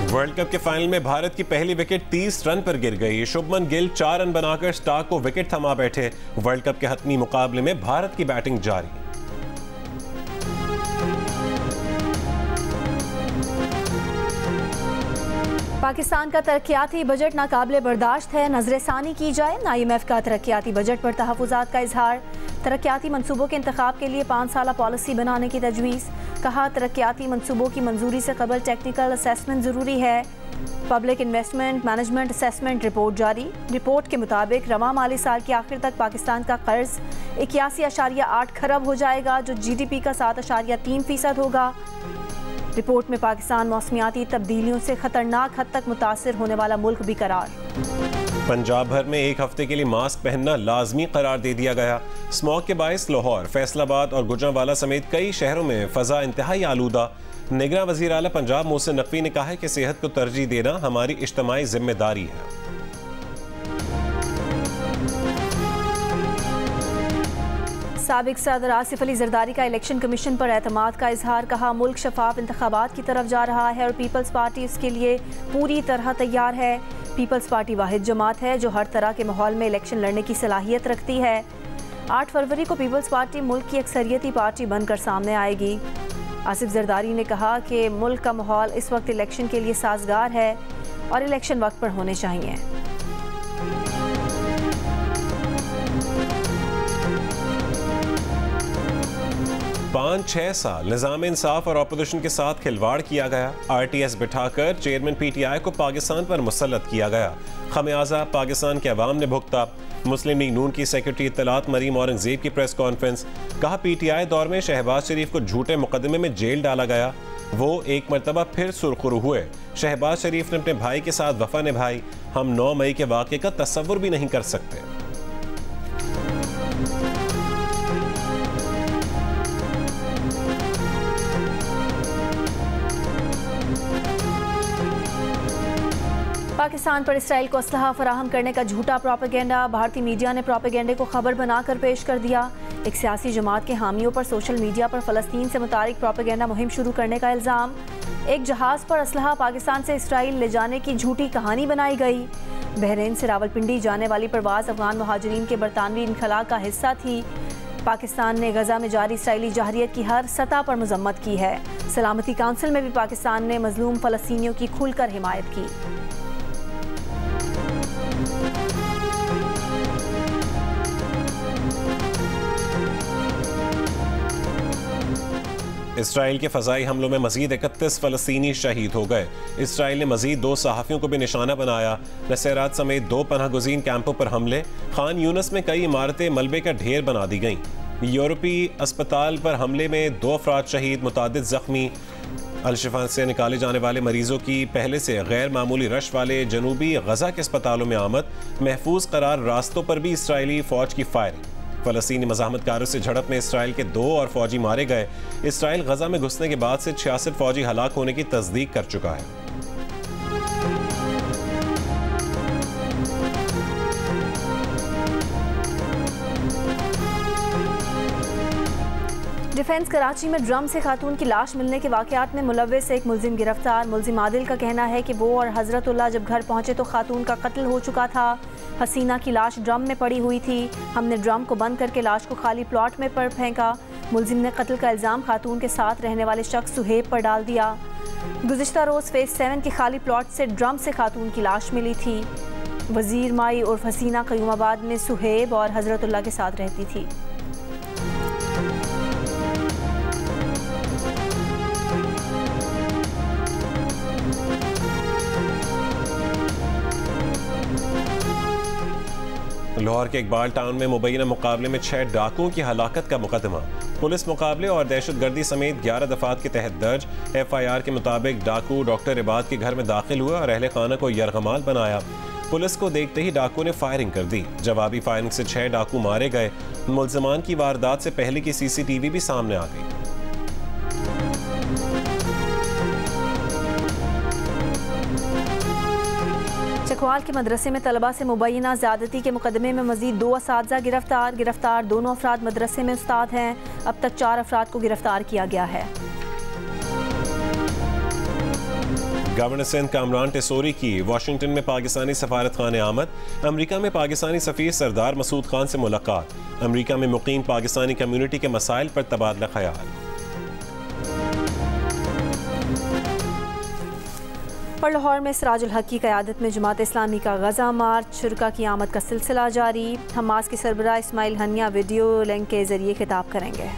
World cup के final में भारत की पहली विकेट 30 रन पर गिर गई। शुभमन गिल 4 रन बनाकर स्टार्क को विकेट थमा बैठे। वर्ल्ड कप के हतमी मुकाबले में भारत की बैटिंग जारी। पाकिस्तान का तरक्याती बजट नाकाबिले बर्दाश्त है, नजरसानी की जाए। IMF का तरक्याती बजट पर तहफ़्फ़ुज़ात का इजहार। तरक्याती मनसूबों के इंतखाब के लिए 5 साला पॉलिसी बनाने की तजवीज़। कहा, तरक्याती मनसूबों की मंजूरी से कबल टेक्निकल असेसमेंट ज़रूरी है। Public investment management assessment report जारी। रिपोर्ट के मुताबिक रवा माली साल के आखिर तक पाकिस्तान का कर्ज 81.8 खरब हो जाएगा, जो GDP का 7.3% होगा। रिपोर्ट में पाकिस्तान मौसमियाती तब्दीलियों से खतरनाक हद तक मुतासिर होने वाला मुल्क भी करार। पंजाब भर में 1 हफ्ते के लिए मास्क पहनना लाजमी करार दे दिया गया। स्मॉग के बायस लाहौर, फैसलाबाद और गुजरांवाला समेत कई शहरों में फजा इंतहाई आलूदा। निगरान वज़ीर आला पंजाब मोहसिन नकवी ने कहा है कि सेहत को तरजीह देना हमारी इज्तिमाई जिम्मेदारी है। साबिक सदर आसिफ अली जरदारी का इलेक्शन कमीशन पर एतमाद का इजहार। कहा, मुल्क शफाफ इंतखाबात की तरफ जा रहा है और पीपल्स पार्टी इसके लिए पूरी तरह तैयार है। पीपल्स पार्टी वाहिद जमात है जो हर तरह के माहौल में इलेक्शन लड़ने की सलाहियत रखती है। 8 फरवरी को पीपल्स पार्टी मुल्क की अक्सरियती पार्टी बनकर सामने आएगी। आसिफ जरदारी ने कहा कि मुल्क का माहौल इस वक्त इलेक्शन के लिए साजगार है और इलेक्शन वक्त पर होने चाहिए। 5-6 साल निज़ाम इंसाफ और अपोजिशन के साथ खिलवाड़ किया गया। RTS बिठाकर चेयरमैन PTI को पाकिस्तान पर मुसल्लत किया गया। खमियाजा पाकिस्तान के अवाम ने भुगता। मुस्लिम लीग नून की सेक्रेटरी इत्तलात मरीम औरंगजेब की प्रेस कॉन्फ्रेंस। कहा, PTI दौर में शहबाज शरीफ को झूठे मुकदमे में जेल डाला गया। वो एक मरतबा फिर सुरखरू हुए। शहबाज शरीफ ने अपने भाई के साथ वफा निभाई। हम 9 मई के वाक़े का तस्वुर भी नहीं कर सकते। पाकिस्तान पर इसराइल को असलहा फराहम करने का झूठा प्रोपेगेंडा। भारतीय मीडिया ने प्रोपेगेंडे को खबर बनाकर पेश कर दिया। एक सियासी जमात के हामियों पर सोशल मीडिया पर फ़लस्तीन से मुतालिक प्रोपेगेंडा मुहिम शुरू करने का इल्ज़ाम। एक जहाज़ पर असलहा पाकिस्तान से इसराइल ले जाने की झूठी कहानी बनाई गई। बहरीन से रावलपिंडी जाने वाली परवाज़ अफगान मुहाजिरीन के बरतानवी इनखला का हिस्सा थी। पाकिस्तान ने गजा में जारी इसराइली जहरियत की हर सतह पर मजम्मत की है। सलामती काउंसिल में भी पाकिस्तान ने मजलूम फ़लस्तीनियों की खुलकर हिमायत की। इसराइल के फ़ज़ाई हमलों में मज़ीद 31 फ़लस्तीनी शहीद हो गए। इसराइल ने मज़ीद 2 सहाफ़ियों को भी निशाना बनाया। नसेरात समेत 2 पनाह गुज़ीन कैंपों पर हमले। खान यूनस में कई इमारतें मलबे का ढेर बना दी गईं। यूरोपीय अस्पताल पर हमले में 2 अफराद शहीद, मुतादिद ज़ख्मी। अल-शिफा से निकाले जाने वाले मरीजों की पहले से गैर मामूली रश वाले जनूबी गजा के अस्पतालों में आमद। महफूज करार रास्तों पर भी इसराइली फ़ौज की फायरिंग। फ़लस्तीनी मज़ाहमतकारों से झड़प में इसराइल के 2 और फ़ौजी मारे गए। इसराइल गजा में घुसने के बाद से 66 फ़ौजी हलाक होने की तस्दीक कर चुका है। डिफेंस कराची में ड्रम से खातून की लाश मिलने के वाक़यात में मुलव्विस एक मुलजिम गिरफ्तार। मुलजिम आदिल का कहना है कि वो और हज़रतुल्लाह जब घर पहुंचे तो खातून का कत्ल हो चुका था। हसीना की लाश ड्रम में पड़ी हुई थी। हमने ड्रम को बंद करके लाश को खाली प्लॉट में पर फेंका। मुलजिम ने कत्ल का इल्ज़ाम खातून के साथ रहने वाले शख्स सुहेब पर डाल दिया। गुज़िश्ता रोज़ फेज़ 7 के खाली प्लॉट से ड्रम से खातून की लाश मिली थी। वज़ीर माई उर्फ हसीना क़यूमाबाद में सुहेब और हज़रतुल्लाह के साथ रहती थी। लाहौर के इकबाल टाउन में मुबैना मुकाबले में 6 डाकुओं की हलाकत का मुकदमा। पुलिस मुकाबले और दहशतगर्दी समेत 11 दफात के तहत दर्ज। FIR के मुताबिक डाकू डॉक्टर इबाद के घर में दाखिल हुए और अहले खाना को यरगमाल बनाया। पुलिस को देखते ही डाकू ने फायरिंग कर दी। जवाबी फायरिंग से 6 डाकू मारे गए। मुल्ज़िमान की वारदात से पहले की CCTV भी सामने आ गई। चकवाल के मदरसे में तलबा से मुबैना ज़्यादती के मुकदमे में मज़ीद 2 असातिज़ा गिरफ्तार। दोनों अफराद मदरसे में उस्ताद हैं। अब तक 4 अफराद को गिरफ्तार किया गया है। गवर्नर सिंध कामरान टेसोरी की वाशिंगटन में पाकिस्तानी सफारत खाने आमद। अमरीका में पाकिस्तानी सफ़ीर सरदार मसूद खान से मुलाकात। अमरीका में मुकीम पाकिस्तानी कम्यूनिटी के मसाइल पर तबादला ख्याल। और लाहौर में सिराजुल हक की क़यादत में जमात इस्लामी का गज़ा मार्च। शुरका की आमद का सिलसिला जारी। हमास के सरबराह इस्माइल हनिया वीडियो लिंक के ज़रिए खिताब करेंगे।